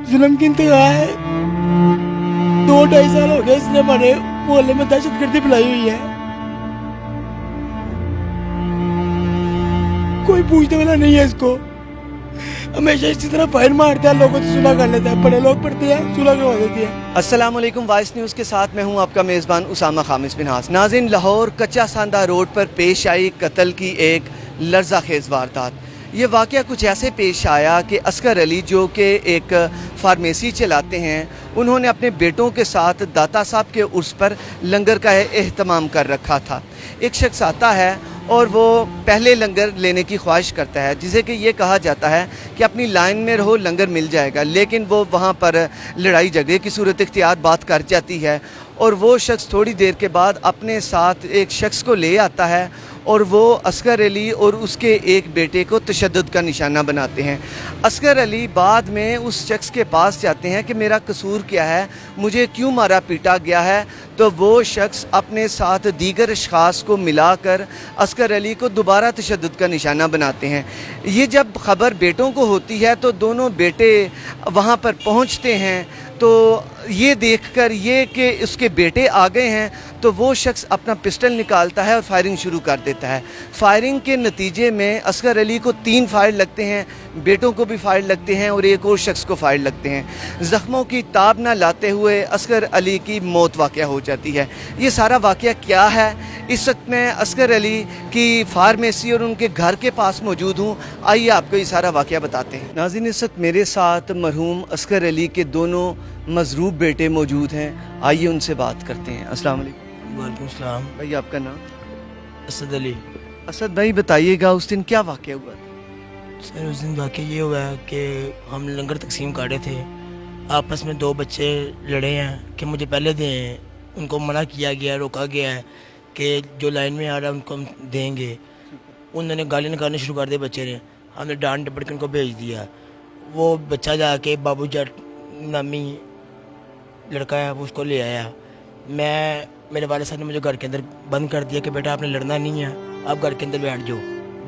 जुल्म की इंतहा है। 2-2.5 साल हो गए इसने हमारे मोहल्ले में दहशतगर्दी फैलाई हुई है। कोई पूछने वाला नहीं है इसको। हमेशा इसी तरह फायर मारता है, लोगों से सुलह कर लेता है। बड़े लोग पढ़ते हैं, सुलह करवा देते हैं। अस्सलाम वालेकुम, वॉइस न्यूज़ के साथ मैं हूं आपका मेज़बान उसामा खामिस बिनास। नाज़रीन, लाहौर कच्चा सांदा रोड पर पेश आई कत्ल की एक लर्ज़ाखेज़ वारदात। ये वाक़या कुछ ऐसे पेश आया कि असगर अली जो कि एक फार्मेसी चलाते हैं, उन्होंने अपने बेटों के साथ दाता साहब के उर्स पर लंगर का एहतमाम कर रखा था। एक शख्स आता है और वो पहले लंगर लेने की ख्वाहिश करता है, जिसे कि ये कहा जाता है कि अपनी लाइन में रहो, लंगर मिल जाएगा। लेकिन वो वहाँ पर लड़ाई झगड़े की सूरत इख्तियार बात कर जाती है और वो शख्स थोड़ी देर के बाद अपने साथ एक शख्स को ले आता है और वो असगर अली और उसके एक बेटे को तशद्दुद का निशाना बनाते हैं। असगर अली बाद में उस शख्स के पास जाते हैं कि मेरा कसूर क्या है, मुझे क्यों मारा पीटा गया है। तो वो शख्स अपने साथ दीगर अशख़ास को मिलाकर असगर अली को दोबारा तशद्दुद का निशाना बनाते हैं। ये जब ख़बर बेटों को होती है तो दोनों बेटे वहाँ पर पहुँचते हैं, तो ये देखकर ये कि उसके बेटे आ गए हैं तो वो शख्स अपना पिस्टल निकालता है और फायरिंग शुरू कर देता है। फायरिंग के नतीजे में असगर अली को 3 फायर लगते हैं, बेटों को भी फायर लगते हैं और एक और शख्स को फायर लगते हैं। ज़ख्मों की ताब ना लाते हुए असगर अली की मौत वाक़या हो जाती है। ये सारा वाक़या क्या है, इस वक्त मैं असगर अली की फार्मेसी और उनके घर के पास मौजूद हूँ। आइए आपको ये सारा वाक़या बताते हैं। नाज़रीन, इस वक्त मेरे साथ मरहूम असगर अली के दोनों मज़रूब बेटे मौजूद हैं। आइए उनसे बात करते हैं। अस्सलाम वालेकुम। वालेकुम सलाम। भाई, आपका नाम? असद अली। असद भाई, बताइएगा उस दिन क्या वाक़या हुआ? सर, उस दिन वाक़या ये हुआ है कि हम लंगर तकसीम कर रहे थे, आपस में 2 बच्चे लड़े हैं कि मुझे पहले दें। उनको मना किया गया, रोका गया है कि जो लाइन में आ रहा है उनको हम देंगे। उन्होंने गाली निकालने शुरू कर दिए बच्चे ने। हमने डांट डपट के उनको भेज दिया। वो बच्चा जाके बाबू जट नामी लड़का है, वो उसको ले आया। मेरे वाले साहब ने मुझे घर के अंदर बंद कर दिया कि बेटा आपने लड़ना नहीं है, आप घर के अंदर बैठ जाओ,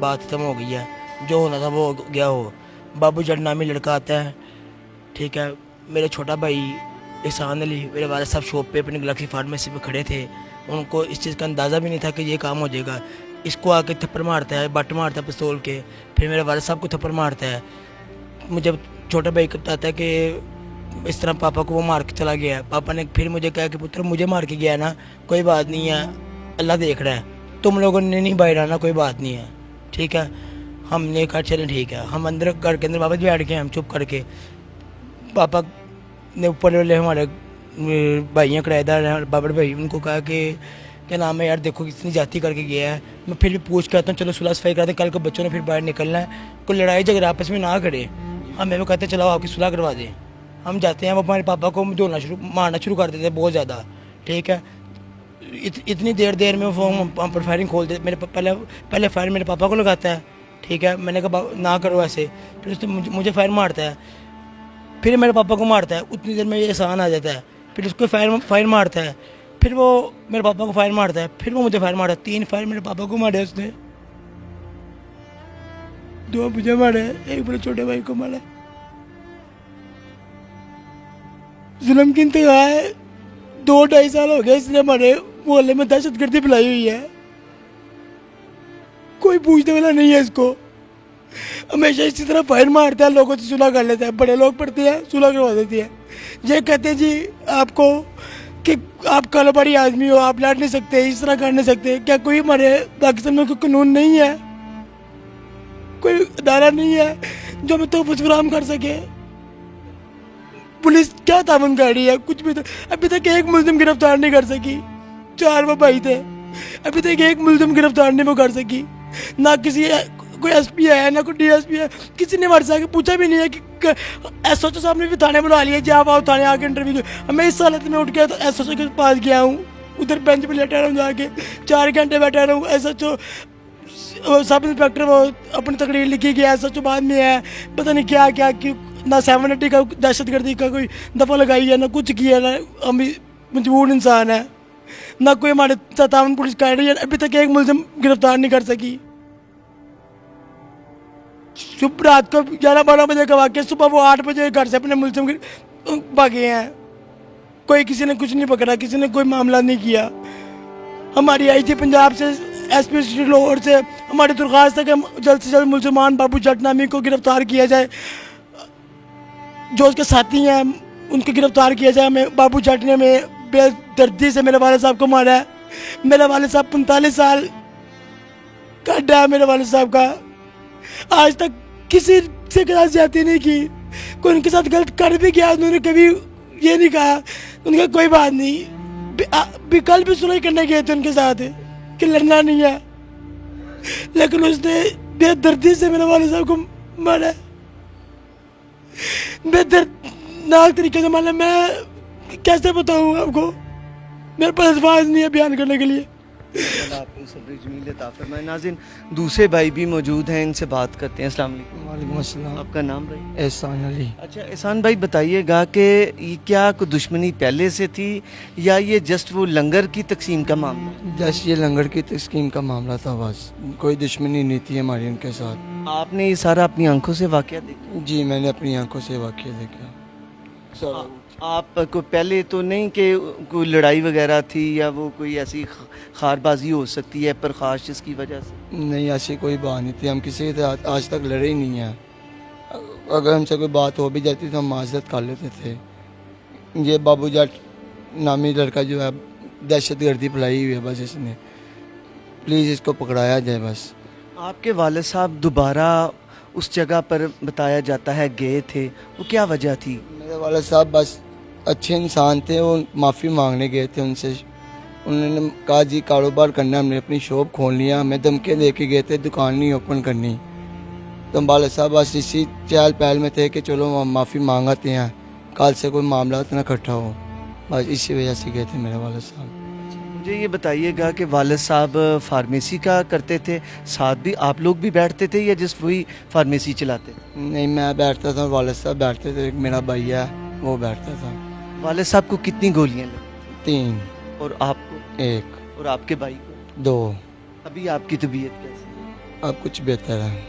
बात खत्म हो गई है, जो होना था वो हो गया हो। बाबू जट नामी लड़का आता है, ठीक है। मेरे छोटा भाई एहसान अली, मेरे वाले साहब शॉप पे अपनी गैलेक्सी फार्मेसी पे खड़े थे। उनको इस चीज़ का अंदाज़ा भी नहीं था कि ये काम हो जाएगा। इसको आके थप्पड़ मारता है, बट मारता है पिस्तौल के, फिर मेरे वाले साहब को थप्पड़ मारता है। मुझे छोटा भाई बताता है कि इस तरह पापा को वो मार के चला गया है। पापा ने फिर मुझे कहा कि पुत्र मुझे मार के गया है ना, कोई बात नहीं है, अल्लाह देख रहा है, तुम लोगों ने नहीं बाहर आना, कोई बात नहीं है, ठीक है। हमने कहा चलें ठीक है। हम अंदर घर के अंदर वापस बैठ गए, हम चुप करके। पापा ने ऊपर वाले हमारे भाइयाँ किराएदार हैं, बाबर भाई, उनको कहा कि क्या नाम है यार, देखो कितनी जाती करके गया है। मैं फिर भी पूछ के आता हूँ, चलो सुलह सफाई कराते हैं, कल को बच्चों ने फिर बाहर निकलना है, कोई लड़ाई झगड़ा आपस में ना करे। हमें वो कहते चलो आपकी सुलह करवा दें। हम जाते हैं, वो हमारे पापा को मारना शुरू कर देते हैं बहुत ज़्यादा, ठीक है। इतनी देर में वो हम पर फायरिंग खोल देते। मेरे पहले फायर मेरे पापा को लगाता है, ठीक है। मैंने कहा ना करो ऐसे, फिर उसने मुझे फायर मारता है, फिर मेरे पापा को मारता है। उतनी देर में ये एहसान आ जाता है, फिर उसको फायर मारता है, फिर वो मेरे पापा को फायर मारता है, फिर वो मुझे फायर मारता है। 3 फायर मेरे पापा को मारे उसने, 2 मुझे मारे, एक मेरे छोटे भाई को मारा। जुल्म की इंतहा है। 2-2.5 साल हो गए इसने हमारे मोहल्ले में दहशतगर्दी फैलाई हुई है। कोई पूछने वाला नहीं है इसको। हमेशा इसी तरह फायर मारता है, लोगों से सुलह कर लेता है। बड़े लोग पढ़ते हैं, सुलह करवा देती है। ये कहते हैं जी आपको कि आप कारोबारी आदमी हो, आप लड़ नहीं सकते, इस तरह कर नहीं सकते। क्या कोई हमारे पाकिस्तान में कोई कानून नहीं है, कोई अदारा नहीं है जो हमें तोहफ़ फराहम कर सके? पुलिस क्या तावन कर रही है? कुछ भी तो अभी तक एक मुलजिम गिरफ्तार नहीं कर सकी। 4 वो भाई थे, अभी तक एक मुलजिम गिरफ्तार नहीं वो कर सकी। ना किसी कोई एसपी है, ना कोई डीएसपी है, किसी ने हमारे से पूछा भी नहीं है कि एसएचओ साहब ने भी थाने बुला लिया, जी आप आओ थाने आके इंटरव्यू। मैं इस हालत में उठ गया तो एसएचओ के पास गया हूँ, उधर बेंच पर लेटा रहा हूँ, जाके 4 घंटे बैठा रहा हूँ। एसएचओ सब इंस्पेक्टर वो अपनी तकरीर लिखी गया, एसएचओ बाद में है, पता नहीं क्या क्या क्यों। ना 780 का दहशतगर्दी का कोई दफ़ा लगाई है, ना कुछ किया, ना हम भी मजबूर इंसान है, ना कोई हमारे तावन पुलिस कर रही है। अभी तक एक मुलजिम गिरफ्तार नहीं कर सकी। सुबह रात को 11-12 बजे का वाक़या, सुबह वो 8 बजे घर से अपने मुल्ज़िम भागे हैं। कोई किसी ने कुछ नहीं पकड़ा, किसी ने कोई मामला नहीं किया। हमारी आई थी पंजाब से SP स्ट्रीट लाहौर से हमारी दरख्वास्त है कि जल्द से जल्द मुसलमान बाबू जट नामी को गिरफ्तार किया जाए, जो उसके साथी हैं उनको गिरफ्तार किया जाए। हमें बाबू जट ने हमें बेदर्दी से मेरे वालिद साहब को मारा है। मेरे वालिद साहब 45 साल का अड्डा है मेरे वालिद साहब का। आज तक किसी से साथ ज्यादती नहीं की, कोई उनके साथ गलत कर भी गया उन्होंने कभी ये नहीं कहा, उनका कोई बात नहीं। कल भी सुनाई करने गए थे उनके साथ कि लड़ना नहीं है, लेकिन उसने बेदर्दी से मेरे वालिद साहब को मारा। बेदर्दनाक तरीके से मारा। मैं कैसे बताऊँ आपको, मेरे पास अल्फाज नहीं है बयान करने के लिए। आपको सब्र जमील अता फरमाए। नाज़रीन, दूसरे भाई भी मौजूद हैं, इनसे बात करते हैं। अस्सलाम वालेकुम। वालेकुम अस्सलाम। आपका नाम भाई? एहसान अली। अच्छा एहसान भाई, बताइएगा कि ये क्या कोई दुश्मनी पहले से थी या ये जस्ट वो लंगर की तकसीम का मामला? जस्ट ये लंगर की तस्कीम का मामला था, बस कोई दुश्मनी नहीं थी हमारी उनके साथ। आपने ये सारा अपनी आंखों से वाक़या देखा? जी, मैंने अपनी आंखों से वाक़या देखा। आपको पहले तो नहीं कि कोई लड़ाई वगैरह थी या वो कोई ऐसी खारबाजी हो सकती है प्रकाश जिसकी वजह से? नहीं, ऐसी कोई बात नहीं थी, हम किसी के साथ आज तक लड़े ही नहीं हैं। अगर हमसे कोई बात हो भी जाती तो हम माजरत कर लेते थे। ये बाबू जट नामी लड़का जो है दहशत गर्दी फैलाई हुई है, बस इसने, प्लीज़ इसको पकड़ाया जाए बस। आपके वालिद साहब दोबारा उस जगह पर बताया जाता है गए थे, वो क्या वजह थी? मेरे वाले साहब बस अच्छे इंसान थे, वो माफ़ी मांगने गए थे उनसे। उन्होंने कहा जी कारोबार करना, हमने अपनी शॉप खोल लिया, हमें धमके दे के गए थे दुकान नहीं ओपन करनी। तो वाले साहब बस इसी चहल पहल में थे कि चलो हम माफ़ी मांगते हैं, कल से कोई मामला ना इकट्ठा हो, बस इसी वजह से गए थे मेरे वाले साहब। मुझे ये बताइएगा कि वालिद साहब फार्मेसी का करते थे, साथ भी आप लोग भी बैठते थे या जिस वही फार्मेसी चलाते थे? नहीं, मैं बैठता था, वालिद साहब बैठते थे, एक मेरा भाई है वो बैठता था। वालिद साहब को कितनी गोलियां लगी? 3। और आपको? 1। और आपके भाई को? 2। अभी आपकी तबीयत कैसी है? अब कुछ बेहतर है।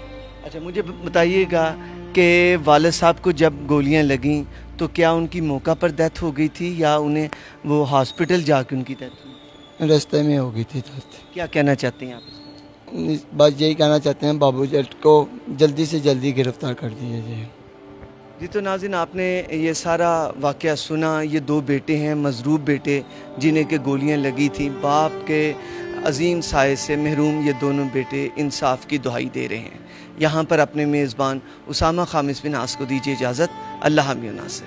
अच्छा मुझे बताइएगा कि वालिद साहब को जब गोलियां लगीं तो क्या उनकी मौका पर डेथ हो गई थी या उन्हें वो हॉस्पिटल जाके उनकी डेथ हुई? रास्ते में हो गई थी डेथ। क्या कहना चाहते हैं आप इसमें? बस यही कहना चाहते हैं बाबू जट को जल्दी से जल्दी गिरफ्तार कर दिया जाए। जी तो नाज़रीन, आपने ये सारा वाक़या सुना। ये 2 बेटे हैं, मज़रूब बेटे, जिन्हें के गोलियां लगी थी। बाप के अजीम साए से महरूम ये दोनों बेटे इंसाफ की दुहाई दे रहे हैं। यहाँ पर अपने मेज़बान उसामा खामिस बिन आस को दीजिए इजाज़त। अल्लाह हामी नासिर।